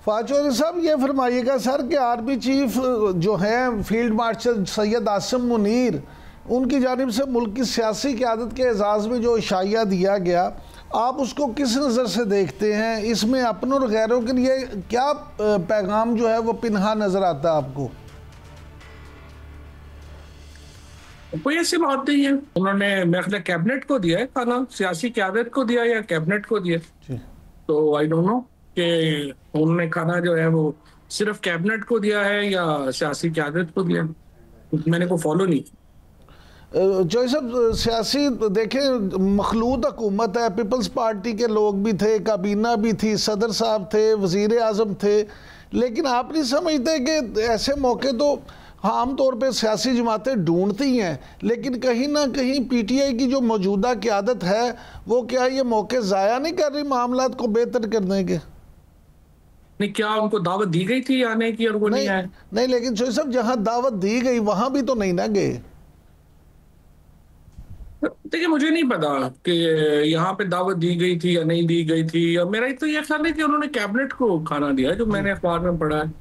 फवाद चौधरी साहब, ये फरमाइएगा सर कि आर्मी चीफ जो हैं फील्ड मार्शल सैयद आसिम मुनीर, उनकी जानिब से मुल्क की सियासी क़यादत के एजाज़ में जो इशाया दिया गया, आप उसको किस नज़र से देखते हैं? इसमें अपनों और गैरों के लिए क्या पैगाम जो है वो पिन्हा नज़र आता है आपको? कोई ऐसी बात नहीं है। उन्होंने मेरे ख्याल कैबिनेट को दिया है खाना, सियासी क़यादत को दिया या कैबिनेट को दिया, तो आई डोंट नो कि उन्होंने खाना जो है वो सिर्फ कैबिनेट को दिया है या सियासी क़यादत को दिया, मैंने को फॉलो नहीं। जो सब सियासी देखें, मखलूत हुकूमत है, पीपल्स पार्टी के लोग भी थे, काबीना भी थी, सदर साहब थे, वज़ीर आज़म थे, लेकिन आप नहीं समझते कि ऐसे मौके तो आम तौर पे सियासी जमातें ढूंढती हैं, लेकिन कहीं ना कहीं पीटीआई की जो मौजूदा क़यादत है वो क्या ये मौके ज़ाया नहीं कर रही मामलात को बेहतर करने के? नहीं, क्या उनको दावत दी गई थी आने की और वो नहीं आए? नहीं, लेकिन शोएब साहब जहां दावत दी गई वहां भी तो नहीं ना गए। देखिए, मुझे नहीं पता कि यहाँ पे दावत दी गई थी या नहीं दी गई थी। मेरा तो ये ख्याल है कि उन्होंने कैबिनेट को खाना दिया, जो मैंने अखबार में पढ़ा है।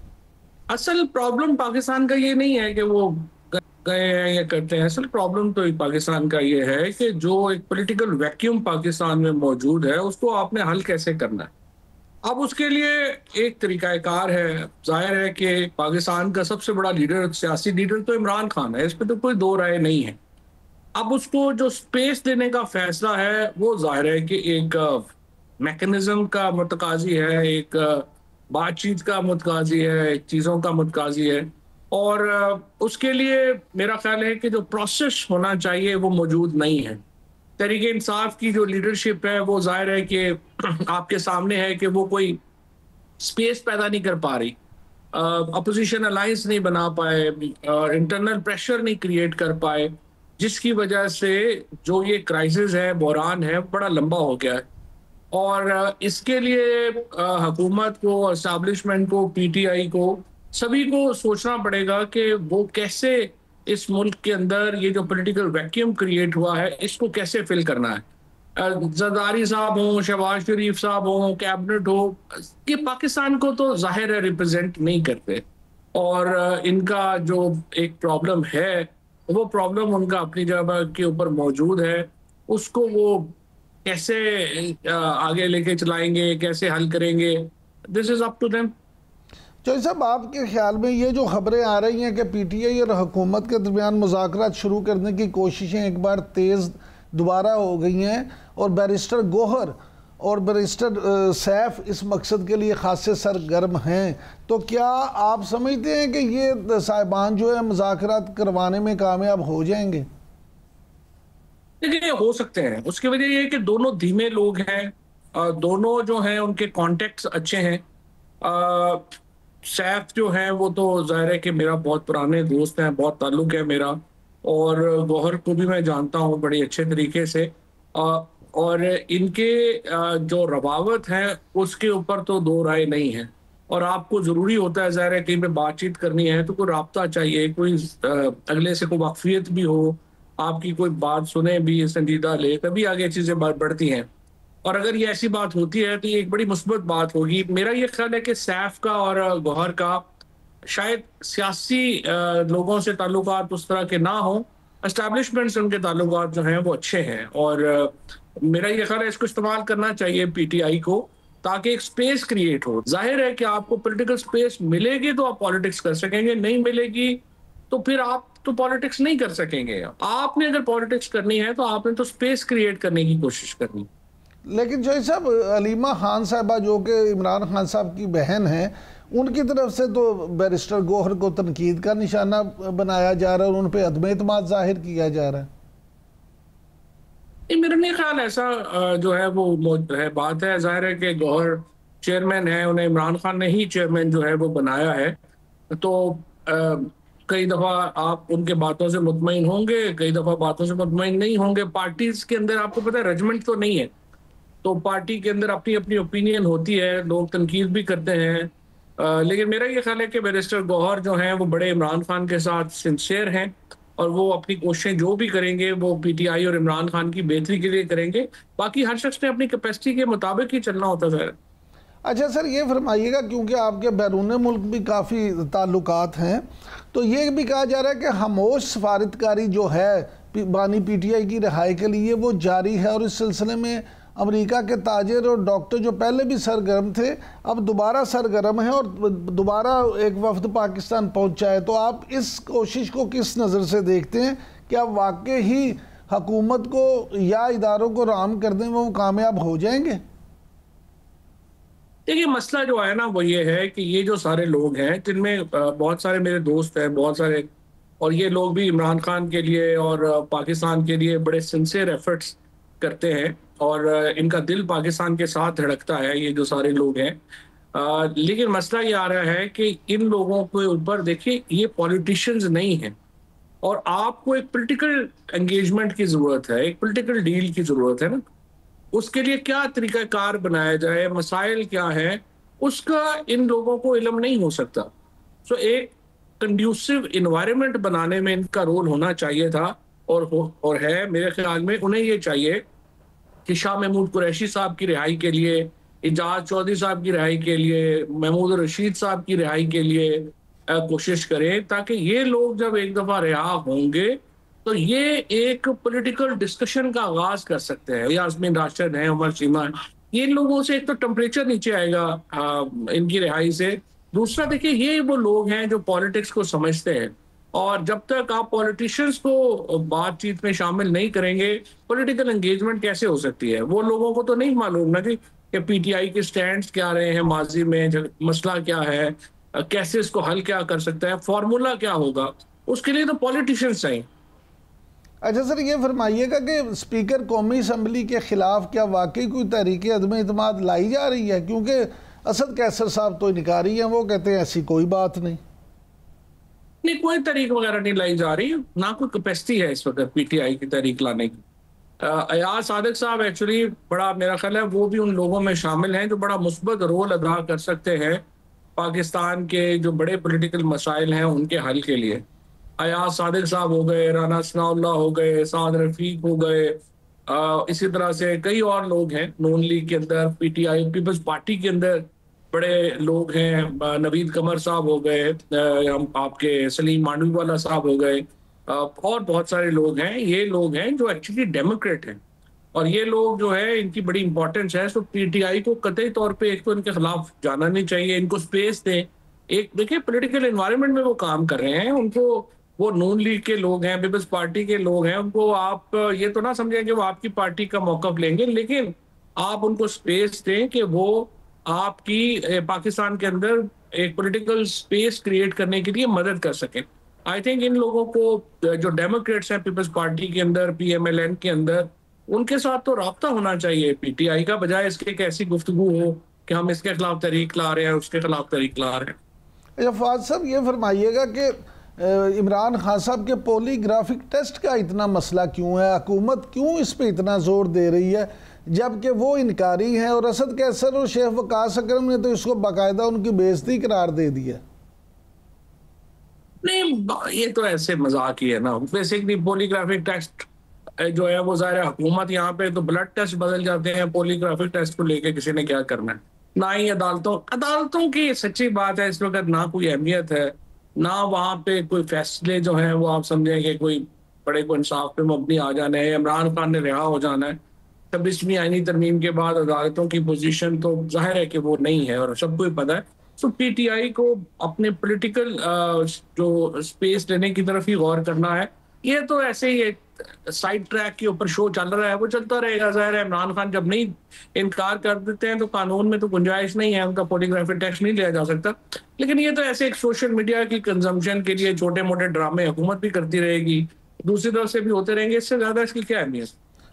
असल प्रॉब्लम पाकिस्तान का ये नहीं है कि वो गए हैं या करते हैं। असल प्रॉब्लम तो पाकिस्तान का ये है कि जो एक पॉलिटिकल वैक्यूम पाकिस्तान में मौजूद है उसको आपने हल कैसे करना है। अब उसके लिए एक तरीकाकार है। जाहिर है कि पाकिस्तान का सबसे बड़ा लीडर, सियासी लीडर तो इमरान खान है, इस पर तो कोई दो राय नहीं है। अब उसको जो स्पेस देने का फैसला है वो जाहिर है कि एक मैकेनिज्म का मुतकाजी है, एक बातचीत का मुतकाजी है, एक चीज़ों का मुतकाजी है। और उसके लिए मेरा ख्याल है कि जो प्रोसेस होना चाहिए वो मौजूद नहीं है। तहरीक इंसाफ की जो लीडरशिप है वो जाहिर है कि आपके सामने है कि वो कोई स्पेस पैदा नहीं कर पा रही, अपोजिशन अलायंस नहीं बना पाए, इंटरनल प्रेशर नहीं क्रिएट कर पाए, जिसकी वजह से जो ये क्राइसिस है, बहरान है, बड़ा लंबा हो गया है। और इसके लिए हुकूमत को, एस्टैब्लिशमेंट को, पीटीआई को, सभी को सोचना पड़ेगा कि वो कैसे इस मुल्क के अंदर ये जो पॉलिटिकल वैक्यूम क्रिएट हुआ है इसको कैसे फिल करना है। जरदारी साहब हों, शहबाज शरीफ साहब हों, कैबिनेट हो, ये पाकिस्तान को तो जाहिर है रिप्रेजेंट नहीं करते। और इनका जो एक प्रॉब्लम है वो प्रॉब्लम उनका अपनी जगह के ऊपर मौजूद है, उसको वो कैसे आगे लेके चलाएंगे, कैसे हल करेंगे, this is up to them. Chaudhary साहब, आपके ख्याल में ये जो खबरें आ रही हैं कि पीटीआई और हुकूमत के दरमियान मुज़ाकरात शुरू करने की कोशिशें एक बार तेज़ दोबारा हो गई हैं और बैरिस्टर गोहर और बैरिस्टर सैफ इस मकसद के लिए खासे सरगर्म हैं, तो क्या आप समझते हैं कि ये साहिबान जो है मुज़ाकरात करवाने में कामयाब हो जाएंगे? देखिए, हो सकते हैं। उसकी वजह ये है कि दोनों धीमे लोग हैं, दोनों जो हैं उनके कॉन्टेक्ट्स अच्छे हैं। सैफ जो है वो तो जाहिर है कि मेरा बहुत पुराने दोस्त हैं, बहुत ताल्लुक है मेरा, और गौहर को भी मैं जानता हूँ बड़े अच्छे तरीके से। और इनके जो रवावत है उसके ऊपर तो दो राय नहीं है। और आपको ज़रूरी होता है, ज़ाहिर है, कहीं पे बातचीत करनी है तो कोई राब्ता चाहिए, कोई अगले से कोई वाकफियत भी हो, आपकी कोई बात सुने भी, संजीदा ले, तभी आगे चीज़ें बढ़ती हैं। और अगर ये ऐसी बात होती है तो ये एक बड़ी मुस्बत बात होगी। मेरा ये ख्याल है कि सैफ का और गौहर का शायद सियासी लोगों से ताल्लुकात उस तरह के ना हो, एस्टैब्लिशमेंट से उनके ताल्लुकात जो हैं वो अच्छे हैं। और मेरा ये ख्याल है इसको इस्तेमाल करना चाहिए पीटीआई को, ताकि एक स्पेस क्रिएट हो। जाहिर है कि आपको पॉलिटिकल स्पेस मिलेगी तो आप पॉलिटिक्स कर सकेंगे, नहीं मिलेगी तो फिर आप तो पॉलिटिक्स नहीं कर सकेंगे। आपने अगर पॉलिटिक्स करनी है तो आपने तो स्पेस क्रिएट करने की कोशिश करनी। लेकिन जो साहब, अलीमा खान साहबा जो कि इमरान खान साहब की बहन है, उनकी तरफ से तो बैरिस्टर गोहर को तनकीद का निशाना बनाया जा रहा है और उन पर अदम एतमाद जाहिर किया जा रहा है। मेरा नहीं ख्याल ऐसा जो है वो है बात है। जाहिर है कि गौहर चेयरमैन है, उन्हें इमरान खान ने ही चेयरमैन जो है वो बनाया है, तो कई दफ़ा आप उनके बातों से मुतमईन होंगे, कई दफ़ा बातों से मुतमईन नहीं होंगे। पार्टीज के अंदर आपको पता है रजमेंट तो नहीं है, तो पार्टी के अंदर अपनी अपनी ओपिनियन होती है, लोग तनकीद भी करते हैं। लेकिन मेरा ये ख्याल है कि बैरिस्टर गौहर जो हैं वो बड़े इमरान खान के साथ सिंसियर हैं और वो अपनी कोशिशें जो भी करेंगे वो पीटीआई और इमरान खान की बेहतरी के लिए करेंगे। बाकी हर शख्स ने अपनी कैपेसिटी के मुताबिक ही चलना होता है। अच्छा सर, ये फरमाइएगा, क्योंकि आपके बैरून मुल्क भी काफ़ी ताल्लुकात हैं, तो ये भी कहा जा रहा है कि खामोश सफारतकारी जो है बानी पीटीआई की रिहाई के लिए वो जारी है, और इस सिलसिले में अमेरिका के ताजिर और डॉक्टर जो पहले भी सरगर्म थे अब दोबारा सरगर्म हैं और दोबारा एक वफ्द पाकिस्तान पहुंचा है। तो आप इस कोशिश को किस नज़र से देखते हैं? क्या वाकई ही हुकूमत को या इदारों को राम करने में वो कामयाब हो जाएंगे? देखिए, मसला जो है ना वो ये है कि ये जो सारे लोग हैं, जिनमें बहुत सारे मेरे दोस्त हैं, बहुत सारे, और ये लोग भी इमरान खान के लिए और पाकिस्तान के लिए बड़े सिंसियर एफर्ट्स करते हैं, और इनका दिल पाकिस्तान के साथ धड़कता है, ये जो सारे लोग हैं। लेकिन मसला ये आ रहा है कि इन लोगों के ऊपर, देखिए, ये पॉलिटिशियंस नहीं हैं, और आपको एक पॉलिटिकल एंगेजमेंट की जरूरत है, एक पॉलिटिकल डील की जरूरत है ना। उसके लिए क्या तरीकाकार बनाया जाए, मसाइल क्या है, उसका इन लोगों को इल्म नहीं हो सकता। सो एक कंड्यूसिव इन्वायरमेंट बनाने में इनका रोल होना चाहिए था, और है मेरे ख्याल में। उन्हें ये चाहिए कि शाह महमूद कुरैशी साहब की रिहाई के लिए, इजाज चौधरी साहब की रिहाई के लिए, महमूद रशीद साहब की रिहाई के लिए कोशिश करें, ताकि ये लोग जब एक दफा रिहा होंगे तो ये एक पॉलिटिकल डिस्कशन का आगाज कर सकते हैं। यास्मीन राशिद है, उमर चीमा है, ये लोगों से एक तो टेम्परेचर नीचे आएगा इनकी रिहाई से। दूसरा, देखिए, ये वो लोग हैं जो पॉलिटिक्स को समझते हैं, और जब तक आप पॉलिटिशियंस को बातचीत में शामिल नहीं करेंगे, पॉलिटिकल एंगेजमेंट कैसे हो सकती है? वो लोगों को तो नहीं मालूम ना कि पीटीआई के स्टैंड्स क्या रहे हैं माजी में, मसला क्या है, कैसे इसको हल क्या कर सकता है, फॉर्मूला क्या होगा, उसके लिए तो पॉलिटिशियंस चाहिए। अच्छा सर, ये फरमाइएगा कि स्पीकर कौमी असम्बली के खिलाफ क्या वाकई कोई तहरीक अदम इतमाद लाई जा रही है? क्योंकि असद कैसर साहब तो इनकारी हैं, वो कहते हैं ऐसी कोई बात नहीं। नहीं, कोई तहरीक वगैरह नहीं लाई जा रही, ना कोई कैपेसिटी है इस वक्त पीटीआई की तहरीक लाने की। अयाज सादिक साहब एक्चुअली बड़ा, मेरा ख्याल है वो भी उन लोगों में शामिल हैं जो बड़ा मुस्बत रोल अदा कर सकते हैं पाकिस्तान के जो बड़े पॉलिटिकल मसाइल हैं उनके हल के लिए। अयाज सादिक साहब हो गए, राना सनाउल्लाह हो गए, साद रफीक हो गए, इसी तरह से कई और लोग हैं नून लीग के अंदर, पीटीआई पीपल्स पार्टी के अंदर बड़े लोग हैं, नवीद कमर साहब हो गए, हम आपके सलीम मांडवीवाला साहब हो गए, और बहुत सारे लोग हैं। ये लोग हैं जो एक्चुअली डेमोक्रेट हैं, और ये लोग जो है इनकी बड़ी इंपॉर्टेंस है। सो पीटीआई को कतई तौर पे एक तो इनके खिलाफ जाना नहीं चाहिए, इनको स्पेस दें। एक देखिए, पॉलिटिकल एनवायरनमेंट में वो काम कर रहे हैं, उनको, वो नून लीग के लोग हैं, पीपल्स पार्टी के लोग हैं, उनको आप ये तो ना समझें कि वो आपकी पार्टी का मौकफ लेंगे, लेकिन आप उनको स्पेस दें कि वो आपकी पाकिस्तान के अंदर एक पॉलिटिकल स्पेस क्रिएट करने के लिए मदद कर सकें। आई थिंक इन लोगों को, जो डेमोक्रेट्स हैं पीपल्स पार्टी के अंदर, पीएमएलएन के अंदर, उनके साथ तो राब्ता होना चाहिए पीटीआई का, बजाय इसके कि ऐसी गुफ्तगू हो कि हम इसके खिलाफ तहरीक ला रहे हैं, उसके खिलाफ तहरीक ला रहे हैं। अच्छा फवाद साहब, ये फरमाइएगा कि इमरान खान साहब के पॉलीग्राफिक टेस्ट का इतना मसला क्यों है? हुकूमत क्यों इस पे इतना जोर दे रही है, जबकि वो इनकारी हैं, और असद कैसर और शेख वकास अकरम ने तो इसको बाकायदा उनकी बेइज्जती करार दे दिया। नहीं, ये तो ऐसे मजाक ही है ना। बेसिकली पॉलीग्राफिक टेस्ट जो है वो ज़ाहिर है, हुकूमत यहाँ पे तो ब्लड टेस्ट बदल जाते हैं, पॉलीग्राफिक टेस्ट को लेके किसी ने क्या करना है। ना ही अदालतों की सच्ची बात है इस वक्त ना कोई अहमियत है, ना वहाँ पे कोई फैसले जो हैं वो आप समझेंगे कोई बड़े को इंसाफ पे मबनी आ जाना है, इमरान खान ने रिहा हो जाना है। 26वीं आईनी तरमीम के बाद अदालतों की पोजीशन तो जाहिर है कि वो नहीं है, और सबको ही पता है। तो पीटीआई को अपने पॉलिटिकल जो स्पेस लेने की तरफ ही गौर करना है। ये तो ऐसे ही एक साइड ट्रैक के ऊपर शो चल रहा है, वो चलता रहेगा। जाहिर है इमरान खान जब नहीं इनकार कर देते हैं तो कानून में तो गुंजाइश नहीं है, उनका पॉलीग्राफिक टेस्ट नहीं लिया जा सकता। लेकिन ये तो ऐसे एक सोशल मीडिया की कंजम्पशन के लिए छोटे मोटे ड्रामे हुकूमत भी करती रहेगी, दूसरी तरफ से भी होते रहेंगे, इससे ज्यादा इसकी क्या अहमियत।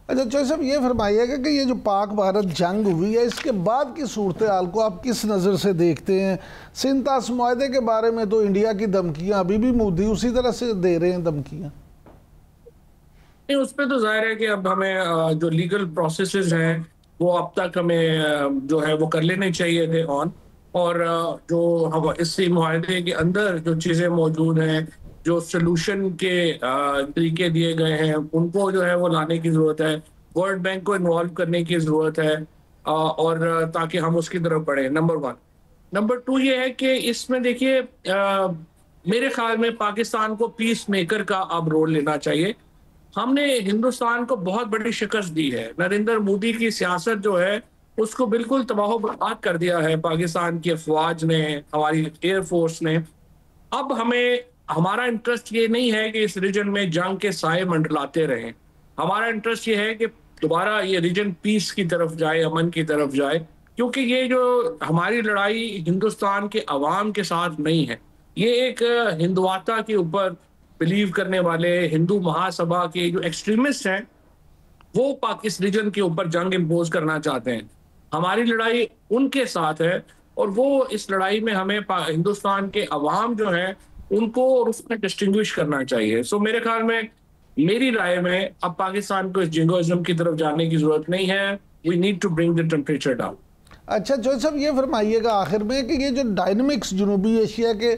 अच्छा चौधरी साहब, ये फरमाइएगा कि ये जो पाक भारत जंग हुई है, इसके बाद की सूरत हाल को आप किस नज़र से देखते हैं? सिंध तास मुआहदे के बारे में तो इंडिया की धमकियां अभी भी मोदी उसी तरह से दे रहे हैं धमकियां। नहीं, उस पर तो जाहिर है कि अब हमें जो लीगल प्रोसेसेस हैं वो अब तक हमें जो है वो कर लेने चाहिए थे ऑन, और जो हम इस मुआहदे के अंदर जो चीज़ें मौजूद हैं, जो सोल्यूशन के तरीके दिए गए हैं, उनको जो है वो लाने की ज़रूरत है। वर्ल्ड बैंक को इन्वॉल्व करने की ज़रूरत है, और ताकि हम उसकी तरफ बढ़े, नंबर 1। नंबर 2 ये है कि इसमें देखिए मेरे ख्याल में पाकिस्तान को पीस मेकर का अब रोल लेना चाहिए। हमने हिंदुस्तान को बहुत बड़ी शिकस्त दी है। नरेंद्र मोदी की सियासत जो है उसको बिल्कुल तबाह बर्बाद कर दिया है पाकिस्तान की अफवाज ने, हमारी एयरफोर्स ने। अब हमें, हमारा इंटरेस्ट ये नहीं है कि इस रीजन में जंग के साए मंडलाते रहें। हमारा इंटरेस्ट ये है कि दोबारा ये रीजन पीस की तरफ जाए, अमन की तरफ जाए, क्योंकि ये जो हमारी लड़ाई हिंदुस्तान के अवाम के साथ नहीं है, ये एक हिंदुआता के ऊपर बिलीव करने वाले हिंदू महासभा के जो एक्सट्रीमिस्ट हैं, वो इस रीजन के ऊपर जंग इम्पोज करना चाहते हैं। हमारी लड़ाई उनके साथ है और वो इस लड़ाई में हमें हिंदुस्तान के अवाम जो है उनको और उसमें डिस्टिंग्विश करना चाहिए। सो मेरे ख्याल में, मेरी राय में, अब पाकिस्तान को इस जिंगोइज्म की तरफ जाने की जरूरत नहीं है। We need to bring the temperature down. अच्छा जो साहब, ये फरमाइएगा आखिर में कि ये जो डायनामिक्स जनूबी एशिया के,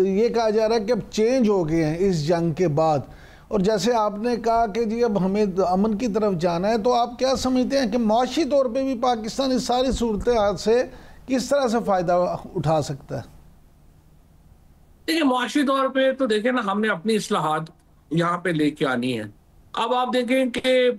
ये कहा जा रहा है कि अब चेंज हो गए हैं इस जंग के बाद, और जैसे आपने कहा कि जी अब हमें अमन की तरफ जाना है, तो आप क्या समझते हैं कि माशी तौर पे भी पाकिस्तान इस सारी सूरत हाल से किस तरह से फ़ायदा उठा सकता है? देखिए, मुआशी तौर पे तो देखें ना, हमने अपनी इस्लाहात यहाँ पे लेके आनी है। अब आप देखें कि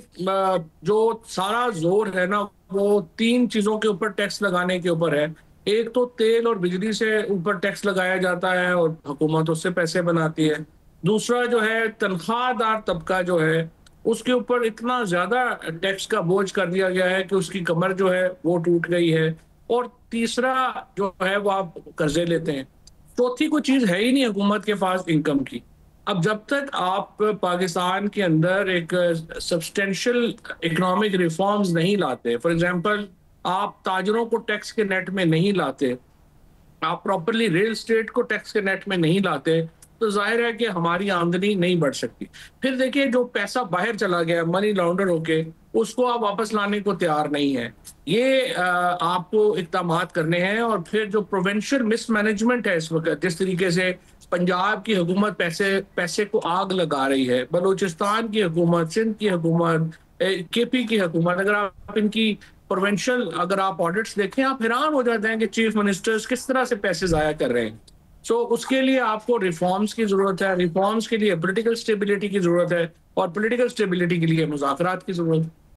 जो सारा जोर है ना, वो 3 चीज़ों के ऊपर टैक्स लगाने के ऊपर है। एक तो तेल और बिजली से ऊपर टैक्स लगाया जाता है और हुकूमत उससे पैसे बनाती है। दूसरा जो है, तनख्वाहदार तबका जो है, उसके ऊपर इतना ज़्यादा टैक्स का बोझ कर दिया गया है कि उसकी कमर जो है वो टूट गई है। और तीसरा जो है, वो आप कर्जे लेते हैं। चौथी कोई चीज है ही नहीं हुकूमत के पास इनकम की। अब जब तक आप पाकिस्तान के अंदर एक सब्सटेंशियल इकोनॉमिक रिफॉर्म्स नहीं लाते, फॉर एग्जांपल आप ताजरों को टैक्स के नेट में नहीं लाते, आप प्रॉपरली रियल एस्टेट को टैक्स के नेट में नहीं लाते, तो जाहिर है कि हमारी आमदनी नहीं बढ़ सकती। फिर देखिए, जो पैसा बाहर चला गया मनी लॉन्डर होके, उसको आप वापस लाने को तैयार नहीं है। ये आपको इक़दामात करने हैं। और फिर जो प्रोविंशियल मिसमैनेजमेंट है इस वक्त, जिस तरीके से पंजाब की हुकूमत पैसे को आग लगा रही है, बलूचिस्तान की हुकूमत, सिंध की हुकूमत, केपी की हुकूमत, अगर आप इनकी प्रोविंशियल अगर आप ऑडिट्स देखें, आप हैरान हो जाते हैं कि चीफ मिनिस्टर्स किस तरह से पैसे जाया कर रहे हैं। सो उसके लिए आपको रिफॉर्म्स की जरूरत है, रिफॉर्म्स के लिए पॉलिटिकल स्टेबिलिटी की जरूरत है, और पॉलिटिकल स्टेबिलिटी के लिए मुज़ाकरात की जरूरत है।